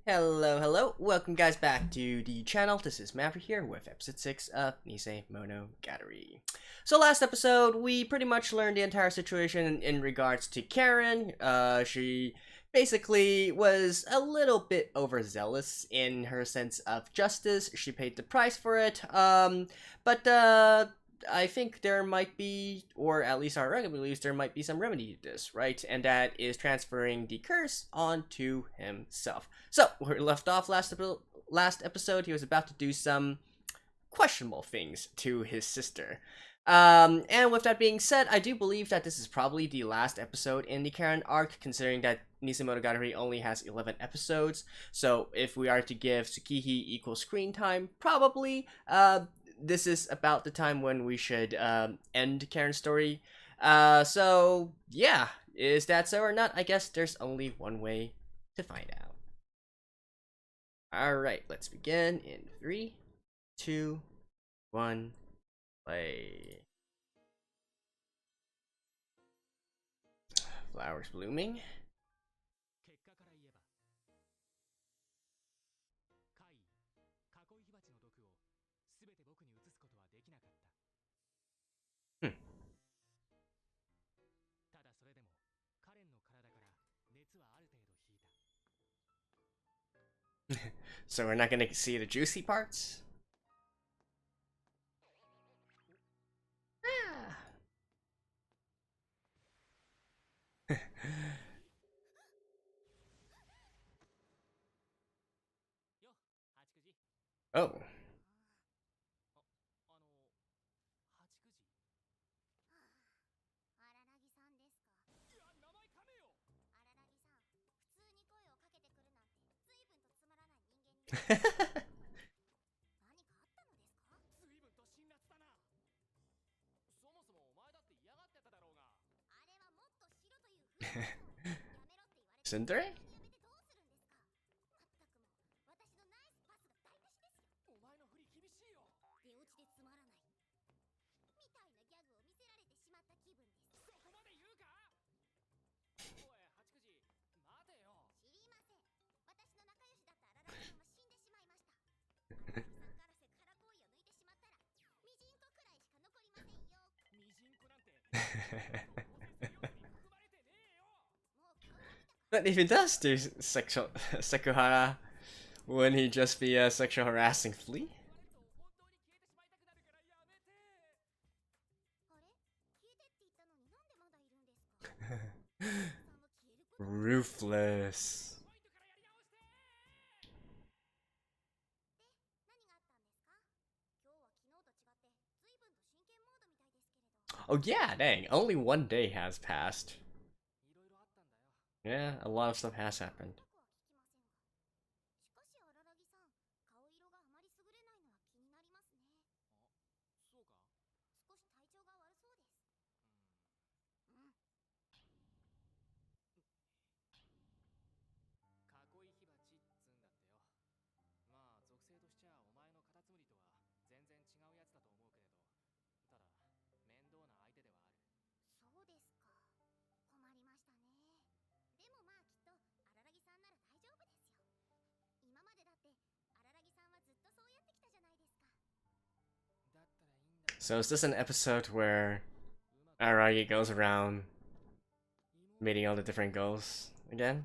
Hello, welcome guys back to the channel. This is Maverick here with episode 6 of Nisemonogatari. So last episode, we pretty much learned the entire situation in regards to Karen. She basically was a little bit overzealous in her sense of justice. She paid the price for it, but I think there might be, or at least Arargi believes there might be some remedy to this, right? And that is transferring the curse onto himself. So, where we left off last episode, he was about to do some questionable things to his sister. And with that being said, I do believe that this is probably the last episode in the Karen arc, considering that Nisemonogatari only has 11 episodes. So, if we are to give Tsukihi equal screen time, probably, this is about the time when we should end Karen's story. So yeah, is that so or not? I guess there's only one way to find out. Alright, let's begin in 3, 2, 1, play. Flowers blooming. So we're not gonna see the juicy parts? Ah. Oh. Sindre? But if he does do sexual Sekuhara, wouldn't he just be a sexual harassing flea? Ruthless. Oh yeah, dang, only one day has passed. Yeah, a lot of stuff has happened. So is this an episode where Arargi goes around meeting all the different girls again?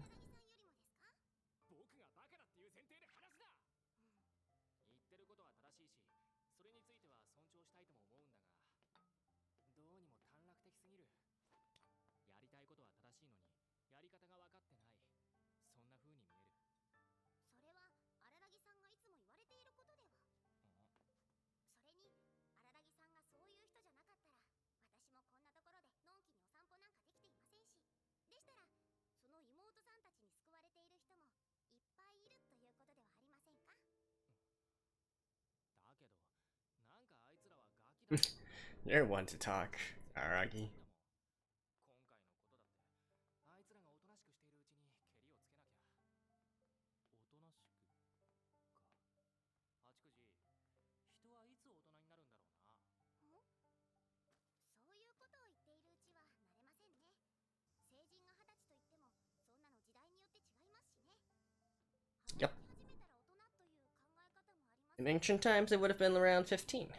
You're one to talk, Araragi. Yep. In ancient times, it would have been around 15.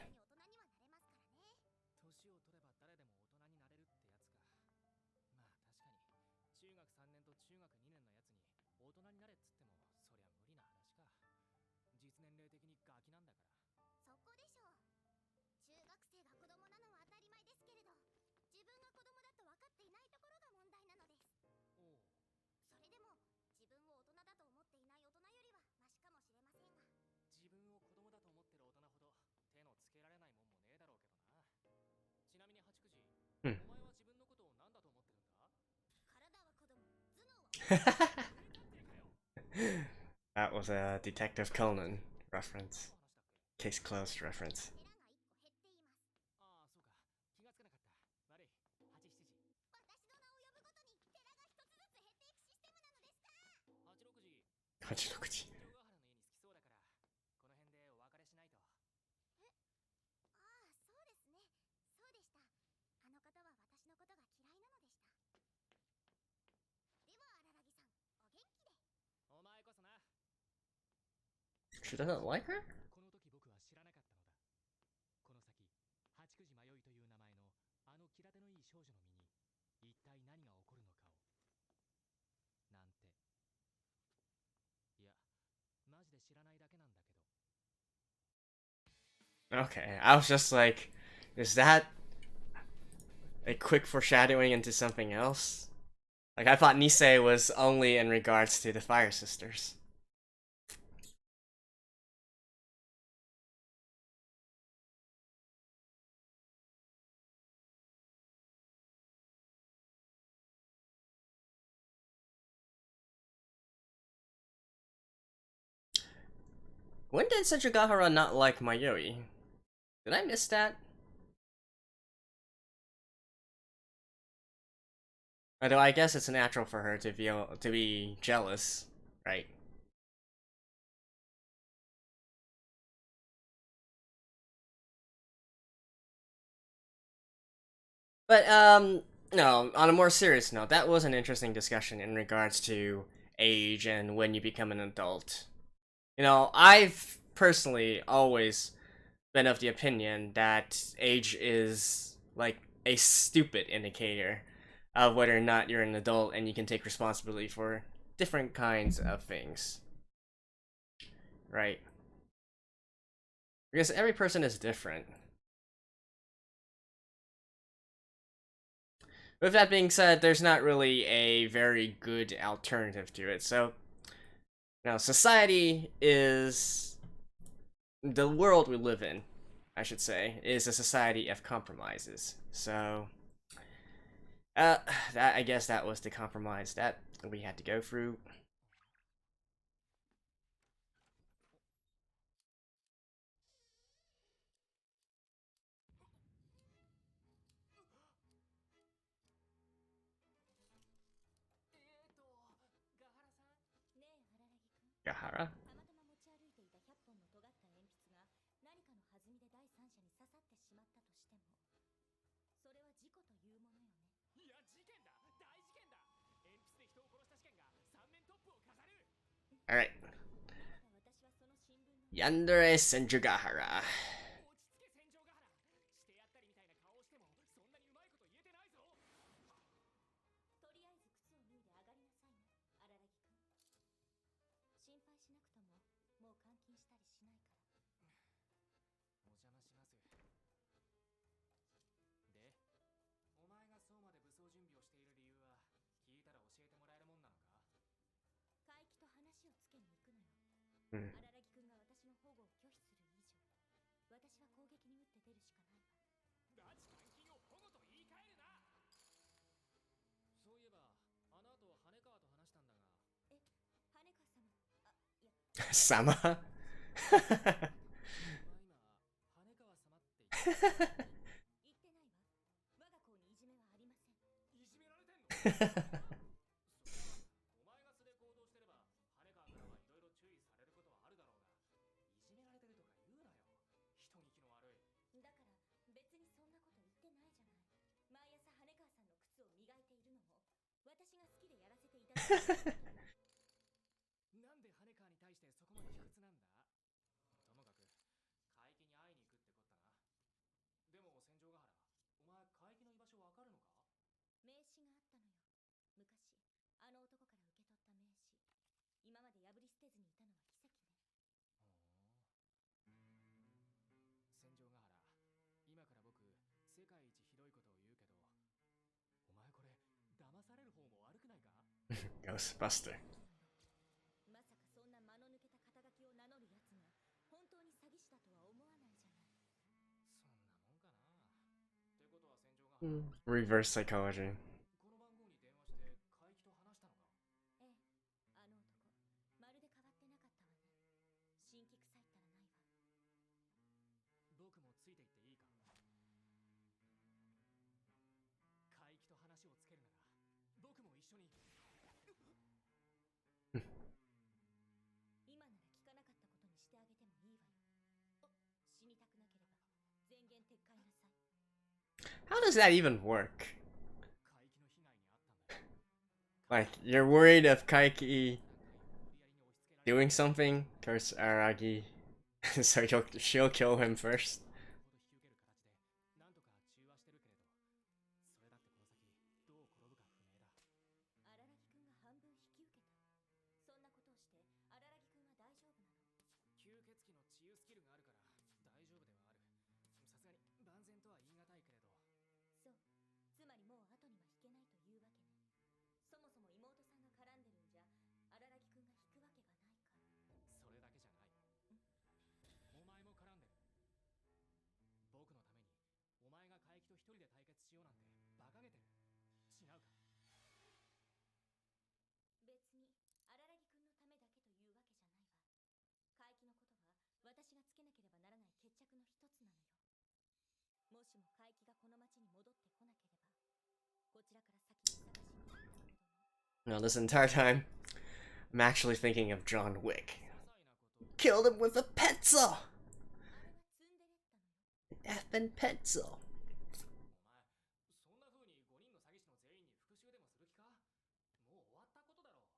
うん。That was a Detective Conan reference. Case closed reference. Hachinokuchi. 'She doesn't like her? この時僕は知らなかったのだ。この先、八九時迷いという名前のあの気立てのいい少女の身に一体何が起こるのかを。なんて。いや、マジで知らないだけなんだけど。Okay, I was just like, is that a quick foreshadowing into something else? Like, I thought Nisei was only in regards to the Fire Sisters. When did Sejigahara not like Mayoi? Did I miss that? Although I guess it's natural for her to be jealous, right? But no, on a more serious note, that was an interesting discussion in regards to age and when you become an adult. You know, I've personally always been of the opinion that age is like a stupid indicator of whether or not you're an adult and you can take responsibility for different kinds of things. Right? Because every person is different. With that being said, there's not really a very good alternative to it. So, now society is the world we live in, I should say, is a society of compromises. So, that I guess that was the compromise that we had to go through. Gahara? たまたま持ち歩いていた100本の尖った鉛筆が何かの弾みで第三者に刺さってしまったとしても、それは事故というものよね。いや、事件だ、大事件だ。鉛筆で人を殺した事件が三面トップを飾る。 Alright. だから私はその新聞の Yandere Senjugahara. 落ち着け戦場ヶ原。してやったりみたいな顔をしてもそんなにうまいこと言えてないぞ。とりあえず靴を脱いで上がりなさいね、荒木くん。心配しなくとももう監禁したりしないから。お邪魔します。で、お前がそうまで武装準備をしている理由は聞いたら教えてもらえるもんなのか。海域と話をつけに行くのよ。うん荒木くんが私の保護を拒否する以上、私は攻撃に打って出るしかないわ。拉致監禁を保護と言い換えるな。そういえば、あの後羽川と話したんだが。え、羽川様、あ、いや、Sama? お前今、羽川様って言って言ってないわ。我が校にいじめはありません。いじめられてんの？お前が素で行動してれば、羽川からはいろいろ注意されることはあるだろうが、いじめられてるとか言うなよ。人聞きの悪い。だから別にそんなこと言ってないじゃない。毎朝羽川さんの靴を磨いているのも私が好きでやらせていただいてる。なんで羽川に対してそこまで卑屈なんだ？ともかく、名刺があったのよ。昔あの男から受け取った名刺。今まで破り捨てずにいたのは奇跡ね。戦場ヶ原、今から僕世界一ひどいことを言うけど、お前これ騙される方も悪くないか？ Ghostbuster. まさかそんな間の抜けた肩書きを名乗るやつが本当に詐欺師だとは思わないじゃない。そんなもんかな。ってことは戦場ヶ原、Reverse psychology. この番号に電話して海域と話したのか？ええ、あの男まるで変わってなかったわね。新規臭いったらないわ。僕もついていっていいか？海域と話をつけるなら僕も一緒に。今なら聞かなかったことにしてあげてもいいわよ。死にたくなければ全言撤回なさい。 How does that even work? 海域の被害に遭ったんだよ。 Like, you're worried of Kaiki doing something towards Araragi, so she'll kill him first. ほど引き受ける形でなんとか中和してるけれど、それだってこの先どう転ぶか不明だ。荒木くんが半分引き受けた。そんなことをして荒木くんは大丈夫なの？吸血鬼の治癒スキルがあるから大丈夫ではある。さすがに万全とは言い難いけれど。そう、つまりもう後には引けないというわけね。そもそも妹さんが絡んでるんじゃ荒木くんが引くわけがないから。それだけじゃない。お前も絡んでる。僕のためにお前が海域と一人で対決しようなんて馬鹿げてる。違うか？別に荒木くんのためだけというわけじゃないわ。海域のことは私がつけなければならない決着の一つなのよ。もしも海域がこの町に戻ってこなければ、こちらから先に探しに行ったほどの。 Now, this entire time, I'm actually thinking of John Wick. 些細なことを Killed him with a pencil! あれはツンデレったのよ。 Effing pencil. お前、そんな風に5人の詐欺師の全員に復讐でもする気か？もう終わったことだろう。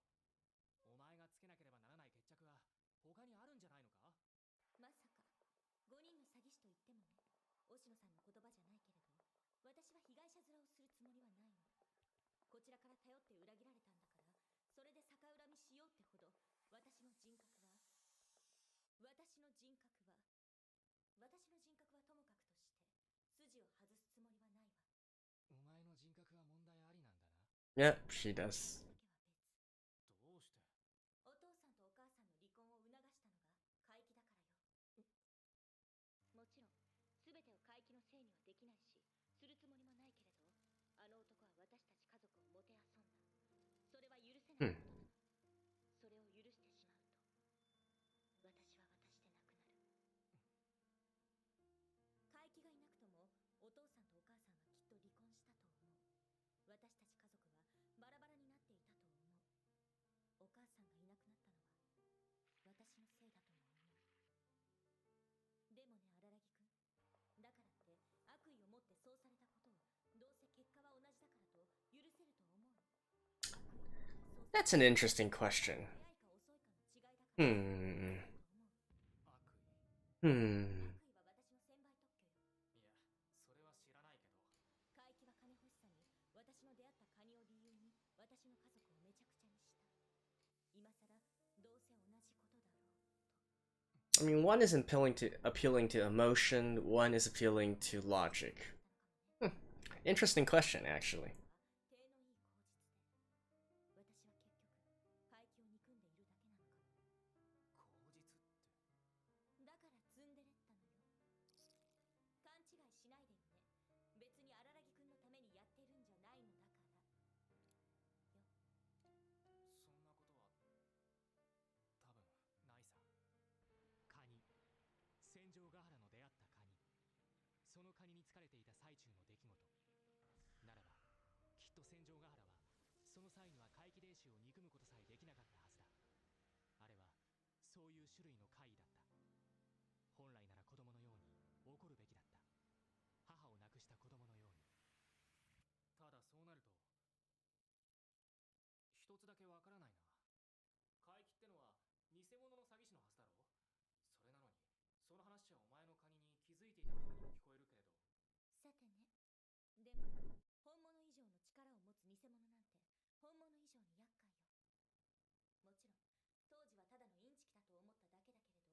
お前がつけなければならない決着は他にあるんじゃないのか？まさか5人の詐欺師と言ってもね、押野さんの言葉じゃないけれど、私は被害者面をするつもりはないの。こちらから頼って裏切られたんだから、それで逆恨みしようってほど私の人格はともかくとして筋を外すつもりはないわ。お前の人格は問題ありなんだな。 Yep, she does. どうして？お父さんとお母さんの離婚を促したのが海域だからよ。もちろん全てを海域のせいにはできないし、するつもりもないけれど、あの男は私たち家族をもてあそんだ。それは許せないことなの。それを許してしまうと私は私でなくなる。海域がいなくともお父さんとお母さんはきっと離婚したと思う。私たち家族はバラバラになっていたと思う。お母さんがいなくなったのは私のせいだとも思う。でもね、荒木くん、だからって悪意を持ってそうされたことをどうせ結果は同じだからと許せると思う？ That's an interesting question. 早いか遅いかの違いだから。悪意は私の専売特許よ。いや、それは知らないけど。海域は金欲しさに私の出会ったカニを理由に私の家族をめちゃくちゃにした。今さらどうせ同じことだろうと。 I mean, one is appealing to emotion, one is appealing to logic. Interesting question, actually. 手のいい口実で、私は結局海域を憎んでいるだけなのかも。口実って？だからツンデレったのよ。勘違いしないでよね。別に荒木くんのためにやってるんじゃないのだからよ。そんなことは多分ないさ。カニ、戦場ヶ原の出会ったカニ、そのカニに疲れていた最中の出来事ならば、きっと戦場ヶ原はその際には怪奇霊視を憎むことさえできなかったはずだ。あれはそういう種類の怪異だった。本来なら子供のように怒るべきだった。母を亡くした子供のように。ただそうなると一つだけわからないな。怪奇ってのは偽物の詐欺師のはずだろう。それなのにその話はお前のカニに気づいていた風にも聞こえるけれど。さてね、でも本物以上の力を持上に厄介よ。もちろん当時はただのインチキだと思っただけだけれど、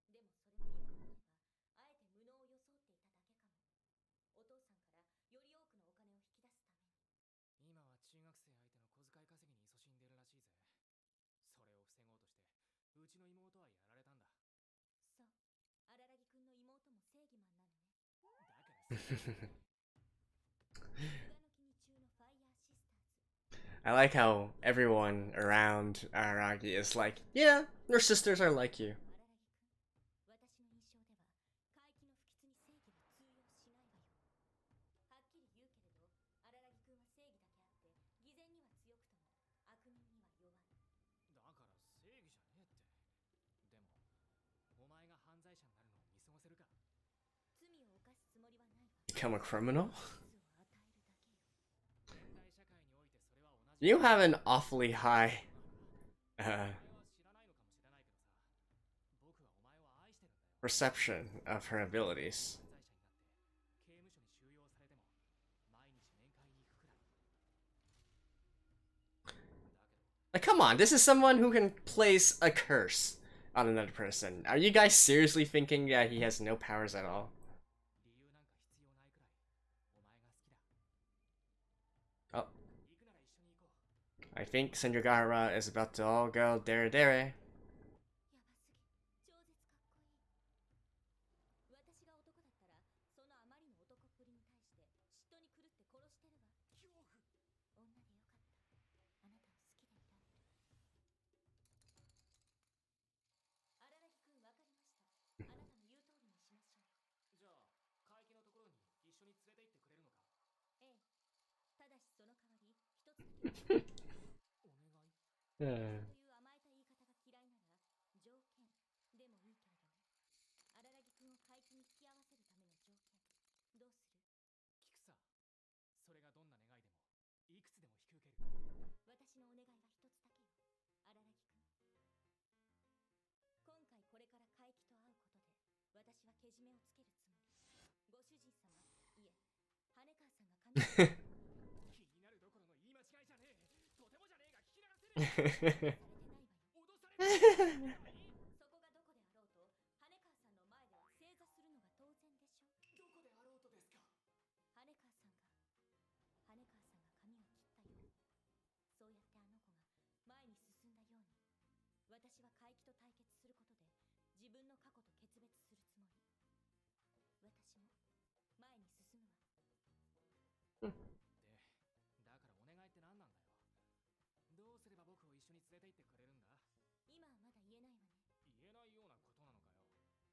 でもそれも今思えばあえて無能を装っていただけかも。お父さんからより多くのお金を引き出すために。今は中学生相手の小遣い稼ぎに勤しんでいるらしいぜ。それを防ごうとしてうちの妹はやられたんだ。そう、荒木くんの妹も正義マンなのね。だから正義菅の木に中のファイヤーシスターズ。 I like how everyone around Araragi is like, yeah, your sisters are like you. 荒木くん、私の印象では怪奇の不吉に正義は通用しないわよ。はっきり言うけれど、荒木くんは正義だけあって偽善には強くとも悪人には弱い。だから正義じゃねえって。でもお前が犯罪者になるのを見過ごせるか。罪を犯すつもりはないわ。 Become a criminal? 罰を与えるだけよ。現代社会においてそれは同じ。 You have an awfully high お前は知らないのかもしれないけどさ、僕はお前を愛してるんだよ。 perception of her abilities. 犯罪者になって刑務所に収容されても毎日面会に行くくらいだけど。 Like, come on, this is someone who can place a curse on another person. Are you guys seriously thinking that he has no powers at all? 理由なんか必要ないくらいお前が好きだ。 Oh, 行くなら一緒に行こう。 I think Senjogahara is about to all go dere dere. やばすぎ、超絶かっこいい。私が男だったらそのあまりの男っぷりに対して嫉妬に狂って殺してるわ。恐怖。女でよかった。あなたを好きでいられる。荒木くん、わかりました。あなたの言う通りにしましょう。じゃあ会計のところに一緒に連れて行ってくれるのか。ええ、ただしその代わり一つだけお願い。という甘えた言い方が嫌いなら条件でもいいけれどね。荒木くんを怪奇に引き合わせるための条件、どうする？聞くさ。それがどんな願いでもいくつでも引き受ける。私のお願いは一つだけよ、荒木くん。今回これから怪奇と会うことで私はけじめをつけるつもり。ご主人様、いえ、羽川さんが神気になるどころの言い間違いじゃねえ。とてもじゃねえが聞き流せねえ。脅されてないわよ。そこがどこであろうと羽川さんの前では正座するのが当然でしょ。どこであろうとですか。羽川さんが髪を切ったように、そうやってあの子が前に進んだように、私は怪奇と対決することで自分の過去と決別するつもり。私も前に進むわ。で、だからお願いって何なんだよ。どうすれば僕を一緒に連れて行ってくれるんだ。今はまだ言えないわね。言えないようなことなのかよ。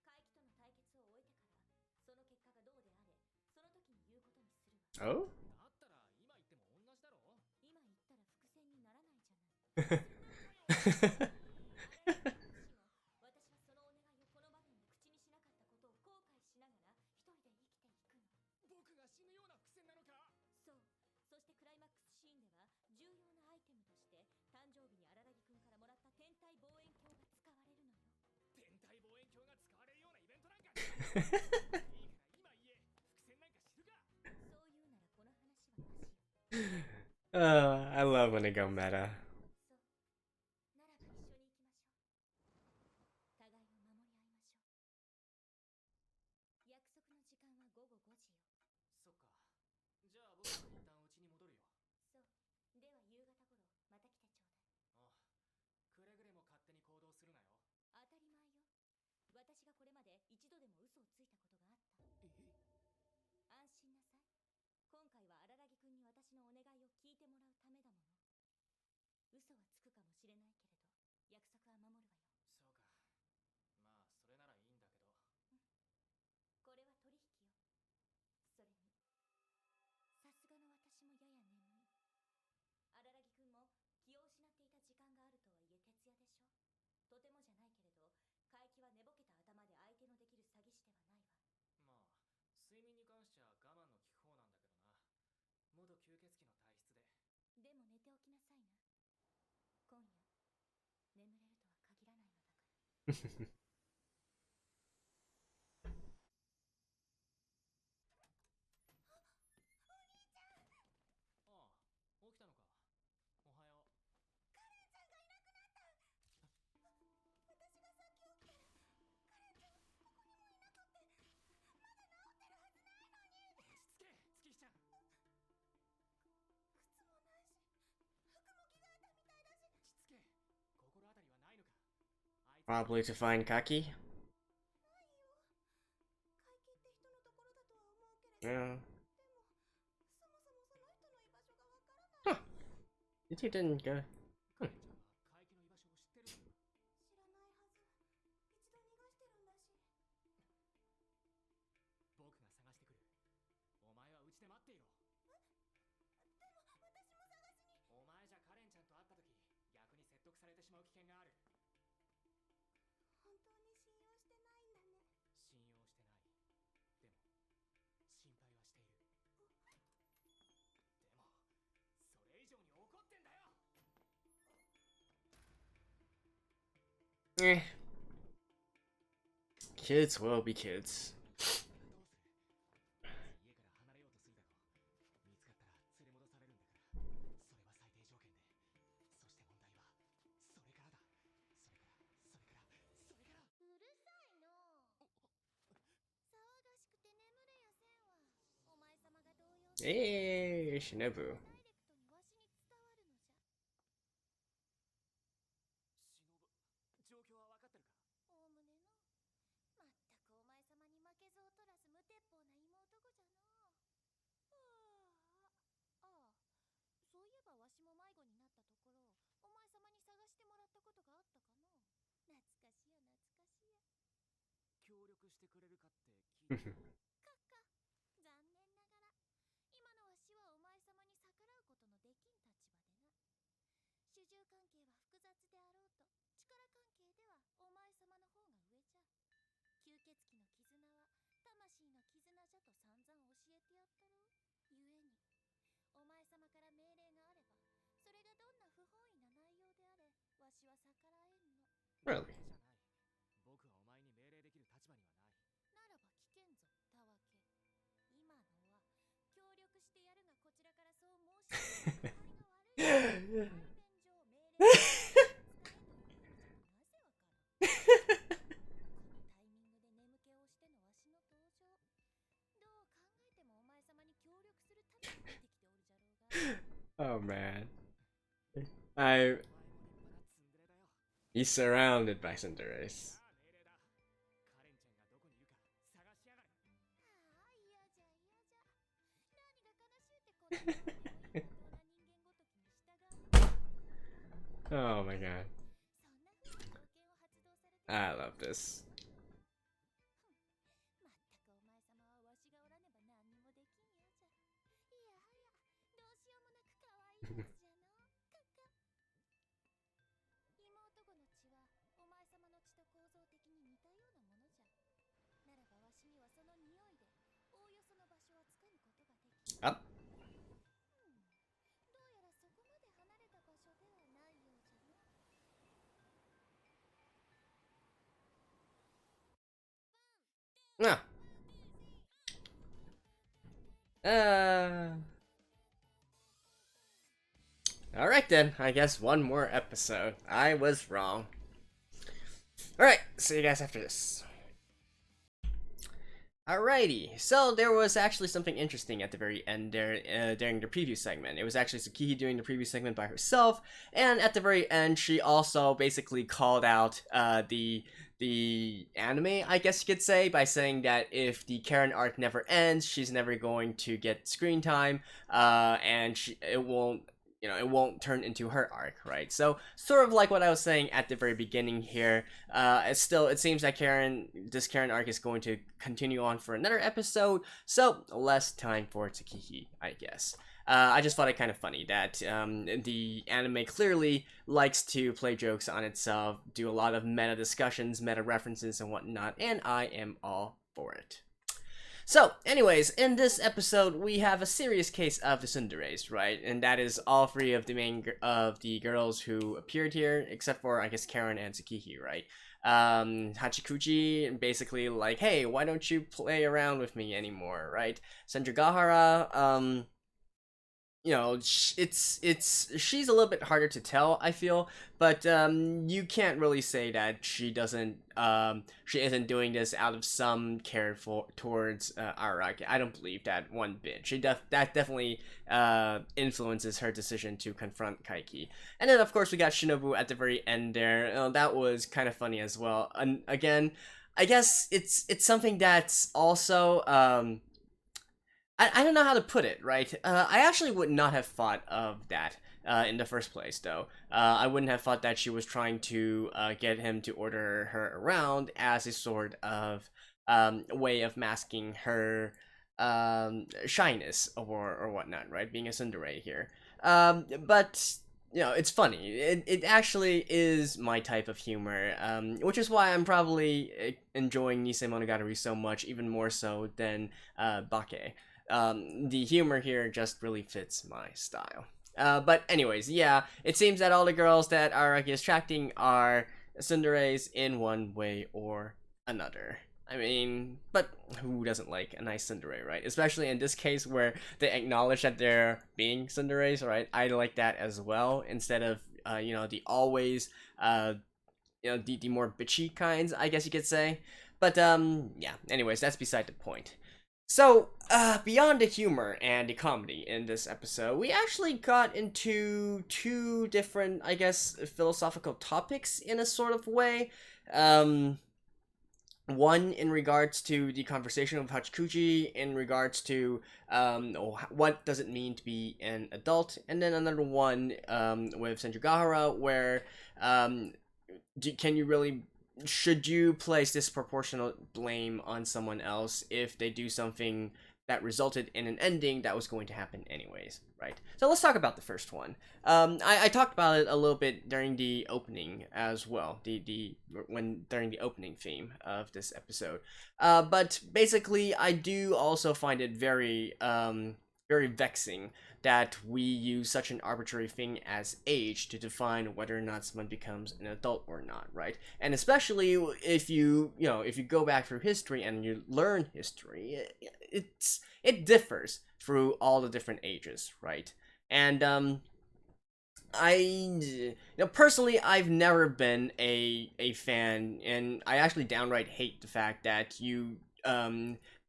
怪奇との対決を終えてから、その結果がどうであれ、その時に言うことにするわ。Oh? だったら今言っても同じだろ。今言ったら伏線にならないじゃない。私はそのお願いをこの場面で口にしなかったことを後悔しながら一人で生きていくの。僕が死ぬような伏線なのか。そう。そしてクライマックスシーンでは重要なアイテムとして誕生日に荒木くんからもらった天体望遠鏡が使われるのよ。天体望遠鏡が使われるようなイベントなんかいいから今言え。伏線なんか知るか。そういうならこの話はなしよ。I love when they go meta. そう。ならば一緒に行きましょう。互いを守り合いましょう。約束の時間は午後5時よ。そっか。じゃあ僕は一旦家に戻るよ。そう。では夕方頃また来てちょうだい。ああ、くれぐれも勝手に行動するなよ。当たり前よ。私がこれまで一度でも嘘をついたことがあった？安心なさい。今回は荒木くんに私のお願いを聞いてもらうためだもの。嘘はつくかもしれないけれど約束は守るわよ。そうか。まあそれならいいんだけど。これは取引よ。それにさすがの私もやや眠い。荒木くんも気を失っていた時間があるとはいえ徹夜でしょ。とてもじゃないけれど怪奇は寝ぼけた頭で相手のできる詐欺師ではないわ。まあ睡眠に関しては我慢の利く方なんだけどな。元吸血鬼の体質で。でも寝ておきなさいな。今夜眠れるとは限らないのだから。ああ、起きたのか。おはよ Probably to find Kaki. Yeah. Huh. You didn't go. Hmm. Eh. Kids will be kids. Hey, Shinobu. そういえばわしも迷子になったところお前様に探してもらったことがあったかの。懐かしや懐かしや。協力してくれるかって聞いてかっか。残念ながら今のわしはお前様に逆らうことのできん立場でな。主従関係は複雑であろうと力関係ではお前様の方が上じゃ。吸血鬼の絆は魂の絆じゃと散々教えてやったろう。ゆえにお前様から命令があればそれがどんな不本意な内容であれわしは逆らえんの。 Really? 僕はお前に命令できる立場にはない。ならば聞けんぞたわけ。今のは協力してやるがこちらからそう申し上げるが悪い。代弁上命令を使えというのじゃなぜわからん。このタイミングで眠気をしてのわしの登場、どう考えてもお前様に協力する立場になってきておるじゃろうが。Oh man. He's surrounded by Cinderella's. カレンちゃんがどこにいるか探しやがれ。ああ嫌じゃ嫌じゃ。何が悲しゅうてこんなにもいいな人間ごときに従う。 Oh my god. そんな風に条件を発動されて I love this. まったくお前様はわしがおらねば何にもできんやじゃ。いやはやどうしようもなく可愛いやつじゃの。かか。妹子の血はお前様の血と構造的に似たようなものじゃ。ならばわしにはその匂いでおおよその場所はつかむことができる。 Up. どうやらそこまで離れた場所ではないようじゃな。 Ah. Alright then, I guess one more episode. I was wrong. Alright, see you guys after this. Alrighty, so there was actually something interesting at the very end there during the preview segment. It was actually Tsukiji doing the preview segment by herself, and at the very end, she also basically called out the anime, I guess you could say, by saying that if the Karen arc never ends, she's never going to get screen time, and it won't turn into her arc, right? So sort of like what I was saying at the very beginning here. It seems that this Karen arc is going to continue on for another episode, so less time for Tsukiji, I guess. I just thought it kind of funny that the anime clearly likes to play jokes on itself, do a lot of meta discussions, meta references, and whatnot, and I am all for it. So, anyways, in this episode, we have a serious case of the tsunderes, right? And that is all three of the girls who appeared here, except for, I guess, Karen and Tsukiji, right? Hachikuji, basically like, hey, why don't you play around with me anymore, right? Senjugahara, you know, she's a little bit harder to tell, I feel, but you can't really say that she isn't doing this out of some care for towards Araragi. I don't believe that one bit. That definitely influences her decision to confront Kaiki. And then of course we got Shinobu at the very end there. That was kind of funny as well. And again, I guess it's something that's also I don't know how to put it, right? I actually would not have thought of that in the first place, though. I wouldn't have thought that she was trying to get him to order her around as a sort of way of masking her shyness or whatnot, right? Being a tsundere here. But you know, it's funny. It actually is my type of humor, which is why I'm probably enjoying Nisemonogatari so much, even more so than Bake. The humor here just really fits my style. But anyways, yeah, it seems that all the girls that Araragi is attracting are tsunderes in one way or another. I mean, but who doesn't like a nice tsundere, right? Especially in this case where they acknowledge that they're being tsunderes, right? I like that as well, instead of, you know, the always, you know, the more bitchy kinds, I guess you could say. But, yeah, anyways, that's beside the point. So, beyond the humor and the comedy in this episode, we actually got into two different, I guess, philosophical topics in a sort of way. One in regards to the conversation of Hachikuji, in regards to what does it mean to be an adult, and then another one with Senjugahara, where can you really, should you place disproportionate blame on someone else if they do something that resulted in an ending that was going to happen anyways, right? So let's talk about the first one. I talked about it a little bit during the opening as well, during the opening theme of this episode. But basically, I do also find it very very vexing that we use such an arbitrary thing as age to define whether or not someone becomes an adult or not, right? And especially if if you go back through history and you learn history, it differs through all the different ages, right? And personally, I've never been a fan, and I actually downright hate the fact that you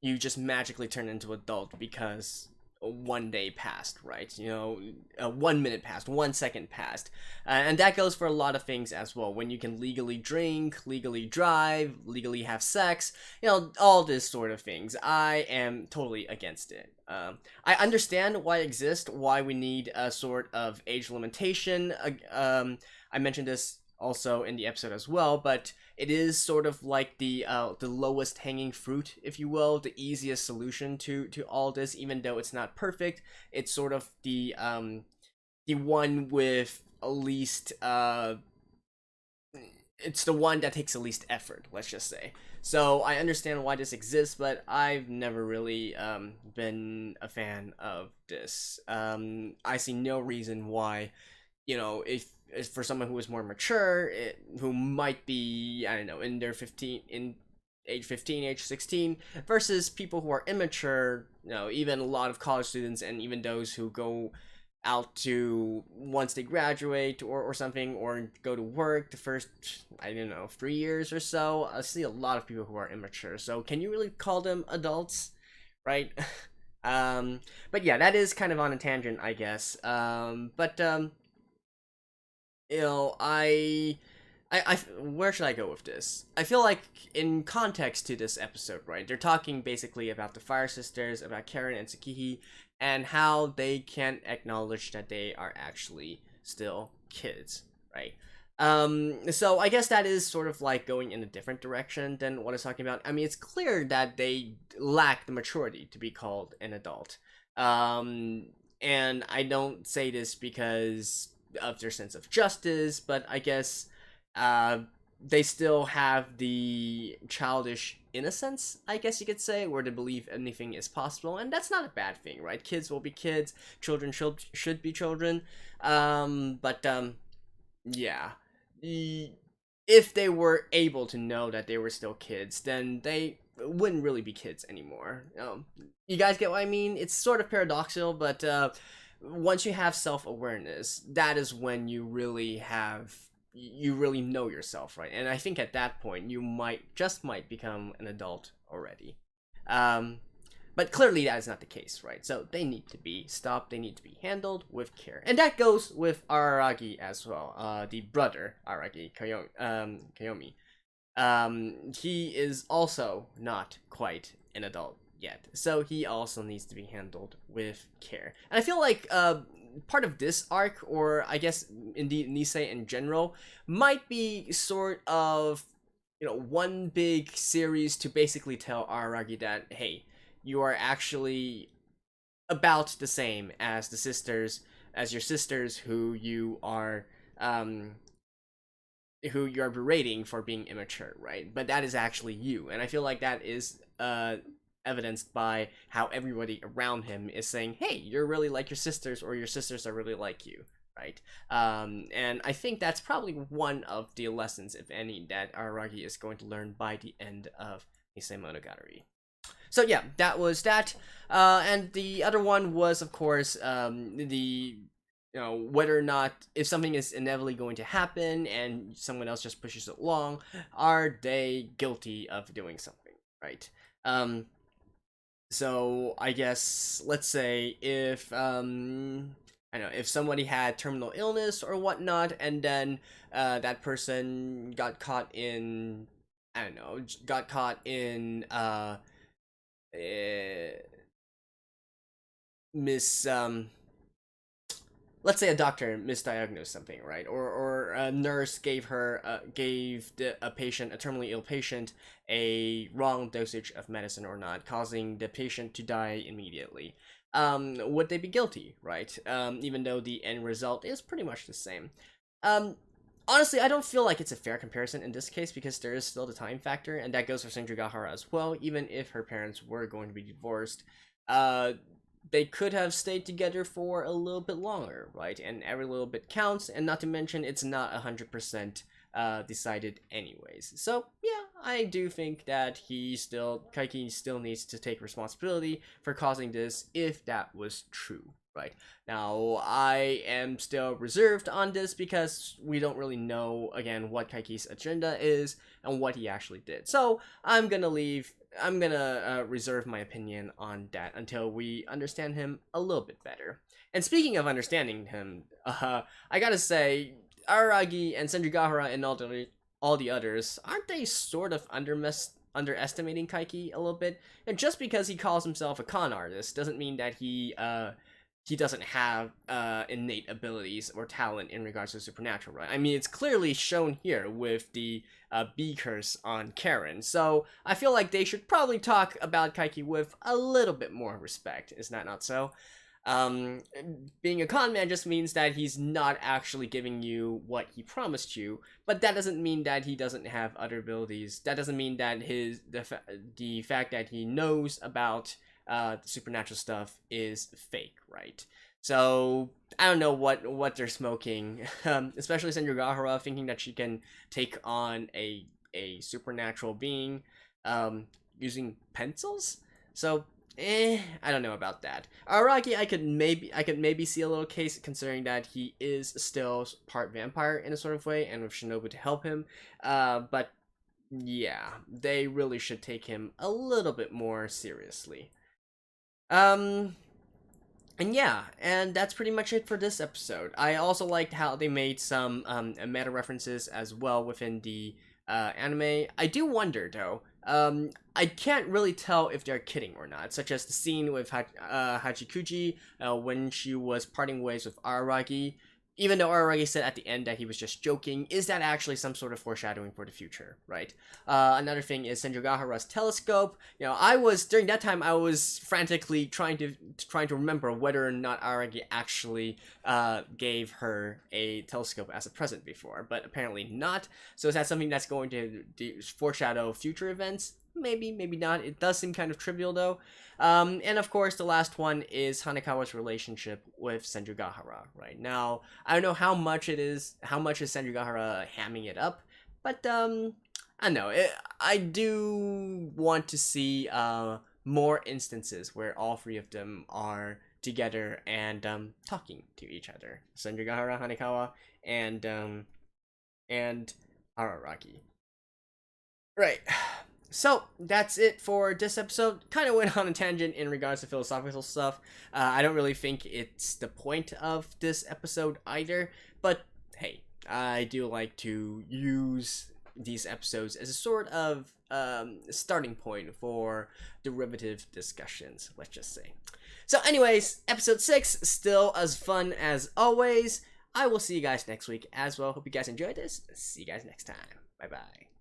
just magically turn into adult because one day passed, right? 1 minute passed, 1 second passed, and that goes for a lot of things as well. When you can legally drink, legally drive, legally have sex, all this sort of things, I am totally against it. I understand why it exists, why we need a sort of age limitation. I mentioned this also in the episode as well, but it is sort of like the lowest hanging fruit, if you will, the easiest solution to all this. Even though it's not perfect, it's sort of the one with least it's the one that takes the least effort, let's just say. So I understand why this exists, but I've never really been a fan of this. I see no reason why, if for someone who is more mature, who might be, I don't know, in age 15, age 16, versus people who are immature, even a lot of college students and even those who go out to, once they graduate or something, or go to work the first, I don't know, 3 years or so, I see a lot of people who are immature. So can you really call them adults, right? But yeah, that is kind of on a tangent, I guess. Where should I go with this? I feel like in context to this episode, right? They're talking basically about the Fire Sisters, about Karen and Tsukihi, and how they can't acknowledge that they are actually still kids, right? So I guess that is sort of like going in a different direction than what I was talking about. I mean, it's clear that they lack the maturity to be called an adult. And I don't say this because of their sense of justice, but I guess they still have the childish innocence, I guess you could say, where they believe anything is possible, and that's not a bad thing, right? Kids will be kids, children should be children. Yeah, if they were able to know that they were still kids, then they wouldn't really be kids anymore. You guys get what I mean? It's sort of paradoxical, but once you have self-awareness, that is when you really know yourself, right? And I think at that point you might become an adult already. Um, but clearly that is not the case, right? So they need to be stopped, they need to be handled with care. And that goes with Araragi as well, the brother, Araragi, Kayomi. He is also not quite an adult yet, so he also needs to be handled with care. And I feel like part of this arc, or I guess indeed Nisei in general, might be sort of, one big series to basically tell Araragi that, hey, you are actually about the same as your sisters who you're berating for being immature, right? But that is actually you, and I feel like that is evidenced by how everybody around him is saying, "Hey, you're really like your sisters," or "Your sisters are really like you," right? And I think that's probably one of the lessons, if any, that Araragi is going to learn by the end of Nisemonogatari. So yeah, that was that. And the other one was, of course, the whether or not, if something is inevitably going to happen and someone else just pushes it along, are they guilty of doing something, right? So I guess, let's say if I don't know, if somebody had terminal illness or whatnot, and then that person got caught in, I don't know, got caught in mis let's say a doctor misdiagnosed something, right? Or a nurse gave a patient, a terminally ill patient, a wrong dosage of medicine or not, causing the patient to die immediately. Would they be guilty, right? Even though the end result is pretty much the same. Honestly, I don't feel like it's a fair comparison in this case, because there is still the time factor, and that goes for Senjugahara as well. Even if her parents were going to be divorced, they could have stayed together for a little bit longer, right? And every little bit counts, and not to mention, it's not 100% decided anyways. So yeah, I do think that Kaiki still needs to take responsibility for causing this, if that was true. Right. Now, I am still reserved on this because we don't really know, again, what Kaiki's agenda is and what he actually did. So, I'm gonna reserve my opinion on that until we understand him a little bit better. And speaking of understanding him, I gotta say, Araragi and Senjugahara and all the others, aren't they sort of underestimating Kaiki a little bit? And just because he calls himself a con artist doesn't mean that he doesn't have innate abilities or talent in regards to supernatural, right? I mean, it's clearly shown here with the bee curse on Karen. So I feel like they should probably talk about Kaiki with a little bit more respect. Is that not so? Being a con man just means that he's not actually giving you what he promised you, but that doesn't mean that he doesn't have other abilities. That doesn't mean that the fact that he knows about supernatural stuff is fake, right? So I don't know what they're smoking, especially Senjugahara thinking that she can take on a supernatural being using pencils. So I don't know about that. Araki, I could maybe see a little case, considering that he is still part vampire in a sort of way, and with Shinobu to help him. But yeah, they really should take him a little bit more seriously. Um, and yeah, and that's pretty much it for this episode. I also liked how they made some meta references as well within the anime. I do wonder though. I can't really tell if they're kidding or not, such as the scene with Hachikuji when she was parting ways with Araragi. Even though Araragi said at the end that he was just joking, is that actually some sort of foreshadowing for the future, right? Another thing is Senjugahara's telescope. During that time I was frantically trying to remember whether or not Araragi actually gave her a telescope as a present before, but apparently not. So is that something that's going to foreshadow future events? Maybe, maybe not. It does seem kind of trivial though. And of course, the last one is Hanekawa's relationship with Senjugahara. Right now, I don't know how much is Senjugahara hamming it up, but I don't know. I do want to see more instances where all three of them are together and talking to each other. Sanjigahara, Hanekawa, and Araragi. Right. So that's it for this episode. Kind of went on a tangent in regards to philosophical stuff. I don't really think it's the point of this episode either, but hey, I do like to use these episodes as a sort of starting point for derivative discussions, let's just say. So anyways, episode 6, still as fun as always. I will see you guys next week as well. Hope you guys enjoyed this. See you guys next time. Bye bye.